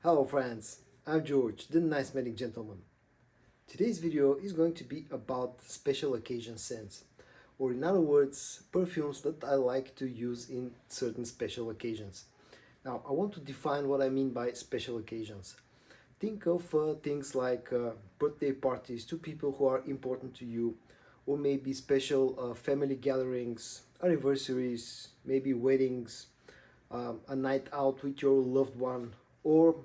Hello friends, I'm George, the nice smelling gentleman. Today's video is going to be about special occasion scents, or in other words, perfumes that I like to use in certain special occasions. Now, I want to define what I mean by special occasions. Think of things like birthday parties to people who are important to you, or maybe special family gatherings, anniversaries, maybe weddings, a night out with your loved one, or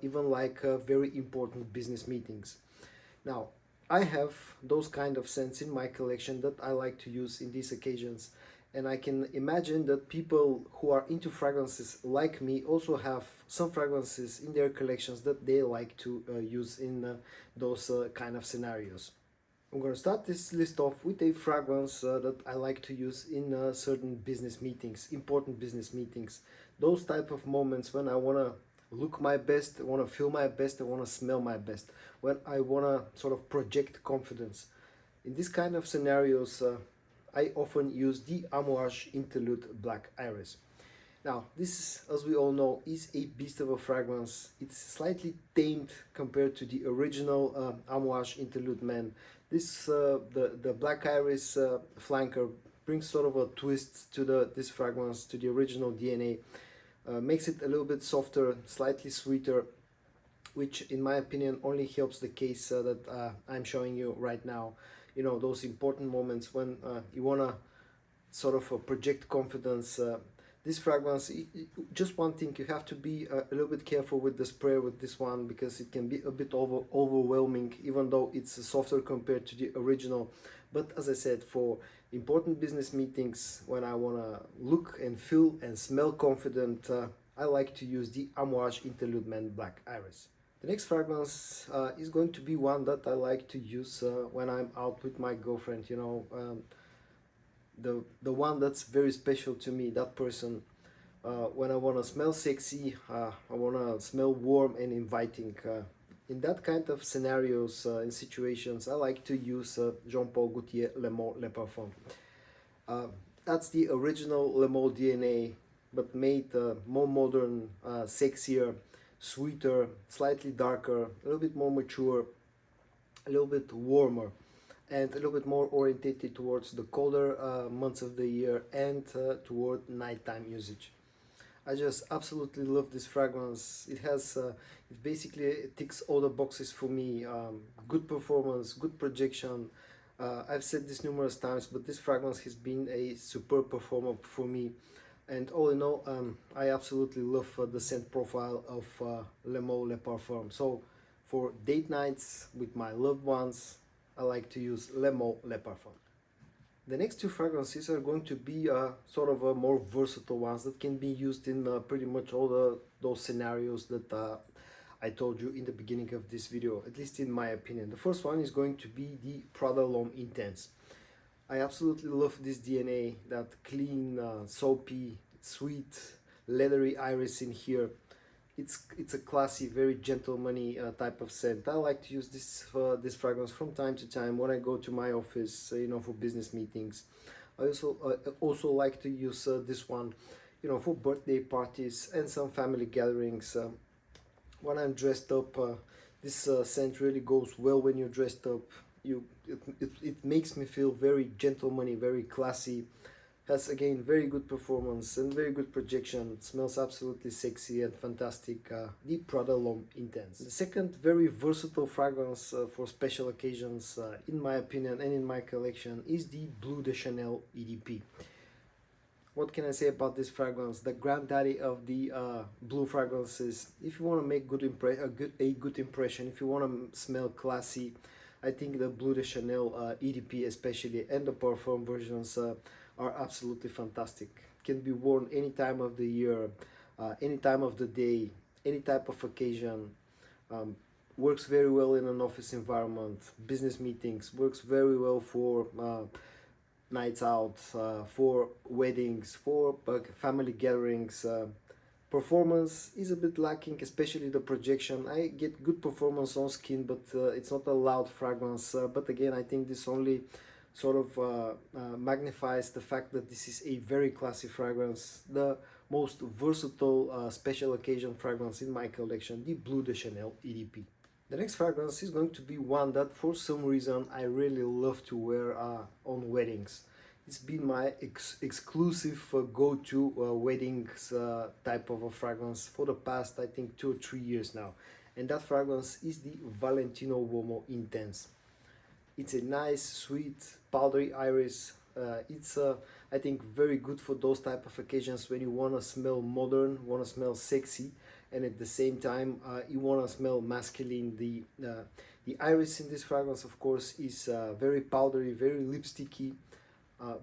even like very important business meetings. Now, I have those kind of scents in my collection that I like to use in these occasions, and I can imagine that people who are into fragrances like me also have some fragrances in their collections that they like to use in those kind of scenarios. I'm going to start this list off with a fragrance that I like to use in certain business meetings, important business meetings. Those type of moments when I want to look my best, I want to feel my best, I want to smell my best, when I want to sort of project confidence. In this kind of scenarios, I often use the Amouage Interlude Black Iris. Now, this, as we all know, is a beast of a fragrance. It's slightly tamed compared to the original Amouage Interlude Man. The Black Iris flanker brings sort of a twist to this fragrance, to the original DNA. Makes it a little bit softer, slightly sweeter, which in my opinion only helps the case that I'm showing you right now. You know, those important moments when you want to sort of project confidence. This fragrance, just one thing, you have to be a little bit careful with the spray with this one, because it can be a bit overwhelming, even though it's softer compared to the original. But as I said, for important business meetings, when I want to look and feel and smell confident, I like to use the Amouage Interlude Man Black Iris. The next fragrance is going to be one that I like to use when I'm out with my girlfriend, you know, the one that's very special to me, that person. When I want to smell sexy, I want to smell warm and inviting. In that kind of scenarios and situations, I like to use Jean Paul Gaultier Le Mot Le Parfum. Uh, that's the original Le Mot DNA, but made more modern, sexier, sweeter, slightly darker, a little bit more mature, a little bit warmer, and a little bit more orientated towards the colder months of the year and toward nighttime usage. I just absolutely love this fragrance. It basically ticks all the boxes for me. Good performance, good projection. I've said this numerous times, but this fragrance has been a superb performer for me. And all in all, I absolutely love the scent profile of Le Mot Le Parfum. So for date nights with my loved ones, I like to use Le Mot Le Parfum. The next two fragrances are going to be sort of more versatile ones that can be used in pretty much all those scenarios that I told you in the beginning of this video, at least in my opinion. The first one is going to be the Prada L'Homme Intense. I absolutely love this DNA, that clean, soapy, sweet, leathery iris in here. It's a classy, very gentlemanly type of scent. I like to use this fragrance from time to time when I go to my office, you know, for business meetings. I also like to use this one, you know, for birthday parties and some family gatherings. When I'm dressed up, this scent really goes well when you're dressed up. It makes me feel very gentlemanly, very classy. Has again very good performance and very good projection. It smells absolutely sexy and fantastic. The Prada L'Homme Intense. The second very versatile fragrance for special occasions, in my opinion and in my collection, is the Bleu de Chanel EDP. What can I say about this fragrance? The granddaddy of the blue fragrances. If you want to make a good impression, if you want to smell classy, I think the Bleu de Chanel EDP especially, and the Parfum versions are absolutely fantastic. Can be worn any time of the year, any time of the day, any type of occasion. Works very well in an office environment, business meetings. Works very well for nights out, for weddings, for family gatherings. Performance is a bit lacking, especially the projection. I get good performance on skin, but it's not a loud fragrance. But again, I think this only sort of magnifies the fact that this is a very classy fragrance. The most versatile special occasion fragrance in my collection, the Bleu de Chanel EDP. The next fragrance is going to be one that for some reason I really love to wear on weddings. It's been my exclusive go-to weddings type of a fragrance for the past, I think, 2 or 3 years now. And that fragrance is the Valentino Uomo Intense. It's a nice, sweet, powdery iris. It's I think very good for those type of occasions when you want to smell modern, want to smell sexy, and at the same time you want to smell masculine. The iris in this fragrance, of course, is very powdery, very lipsticky,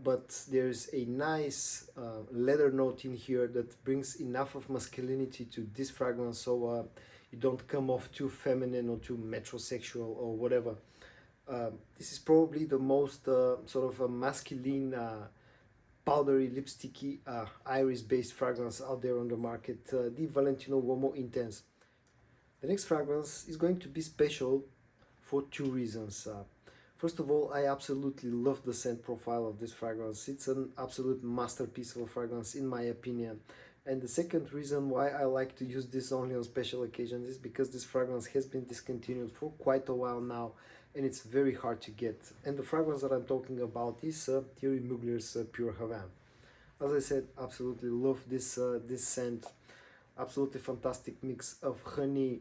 but there's a nice leather note in here that brings enough of masculinity to this fragrance, so you don't come off too feminine or too metrosexual or whatever. This is probably the most sort of a masculine, powdery, lipsticky, iris-based fragrance out there on the market, the Valentino Uomo Intense. The next fragrance is going to be special for 2 reasons. First of all, I absolutely love the scent profile of this fragrance. It's an absolute masterpiece of a fragrance in my opinion. And the second reason why I like to use this only on special occasions is because this fragrance has been discontinued for quite a while now, and it's very hard to get. And the fragrance that I'm talking about is Thierry Mugler's Pure Havana. As I said, absolutely love this scent. Absolutely fantastic mix of honey,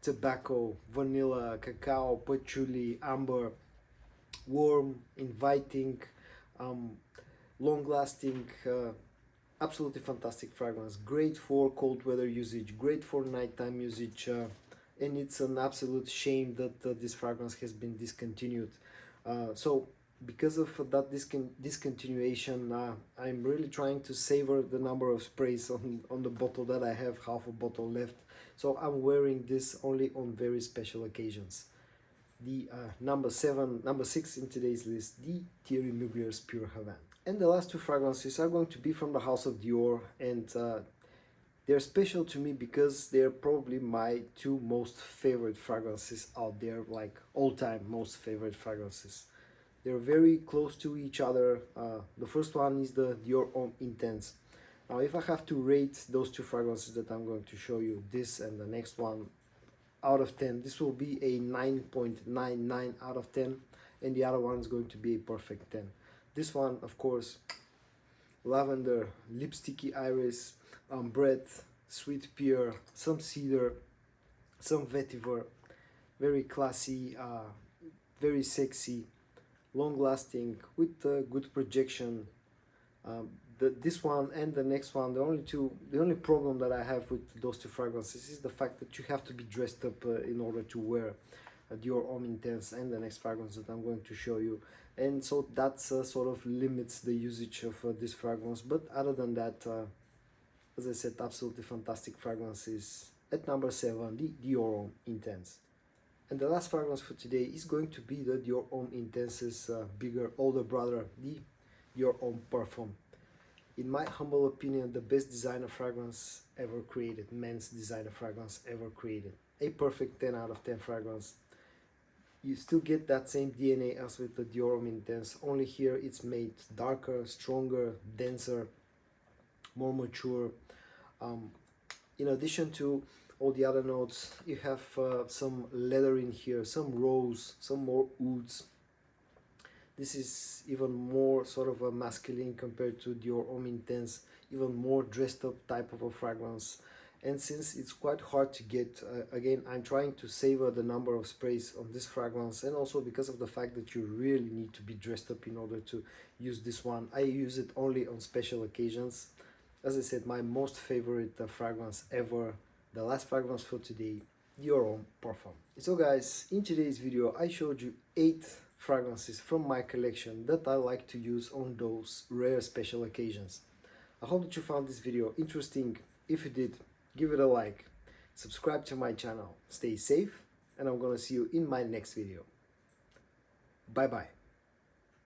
tobacco, vanilla, cacao, patchouli, amber. Warm, inviting, long-lasting, absolutely fantastic fragrance. Great for cold weather usage, great for nighttime usage, and it's an absolute shame that this fragrance has been discontinued. So because of that discontinuation, I'm really trying to savor the number of sprays on the bottle that I have, half a bottle left. So I'm wearing this only on very special occasions. The number 6 in today's list, the Thierry Mugler's Pure Havana. And the last 2 fragrances are going to be from the house of Dior, and they're special to me because they're probably my 2 most favorite fragrances out there, like all-time most favorite fragrances. They're very close to each other. The first one is the Dior Homme Intense. Now, if I have to rate those 2 fragrances that I'm going to show you, this and the next one, out of 10, this will be a 9.99 out of 10, and the other one is going to be a perfect 10. This one, of course, lavender, lipsticky iris, ambrette, sweet pear, some cedar, some vetiver, very classy, very sexy, long lasting, with good projection. This one and the next one, the only problem that I have with those 2 fragrances is the fact that you have to be dressed up in order to wear Dior Homme Intense and the next fragrance that I'm going to show you, and so that sort of limits the usage of this fragrance. But other than that, as I said, absolutely fantastic fragrances. At number 7, the Dior Homme Intense. And the last fragrance for today is going to be the Dior Homme Intense's bigger, older brother, the Dior Homme Parfum. In my humble opinion, the best designer fragrance ever created, men's designer fragrance ever created. A perfect 10 out of 10 fragrance. You still get that same DNA as with the Dior Homme Intense, only here it's made darker, stronger, denser, more mature. In addition to all the other notes, you have some leather in here, some rose, some more ouds. This is even more sort of a masculine compared to Dior Homme Intense, even more dressed up type of a fragrance. And since it's quite hard to get, again, I'm trying to savor the number of sprays on this fragrance, and also because of the fact that you really need to be dressed up in order to use this one. I use it only on special occasions. As I said, my most favorite fragrance ever, the last fragrance for today, Dior Homme Parfum. So guys, in today's video I showed you 8 fragrances from my collection that I like to use on those rare special occasions. I hope that you found this video interesting. If you did, give it a like, subscribe to my channel, stay safe, and I'm gonna see you in my next video. Bye bye.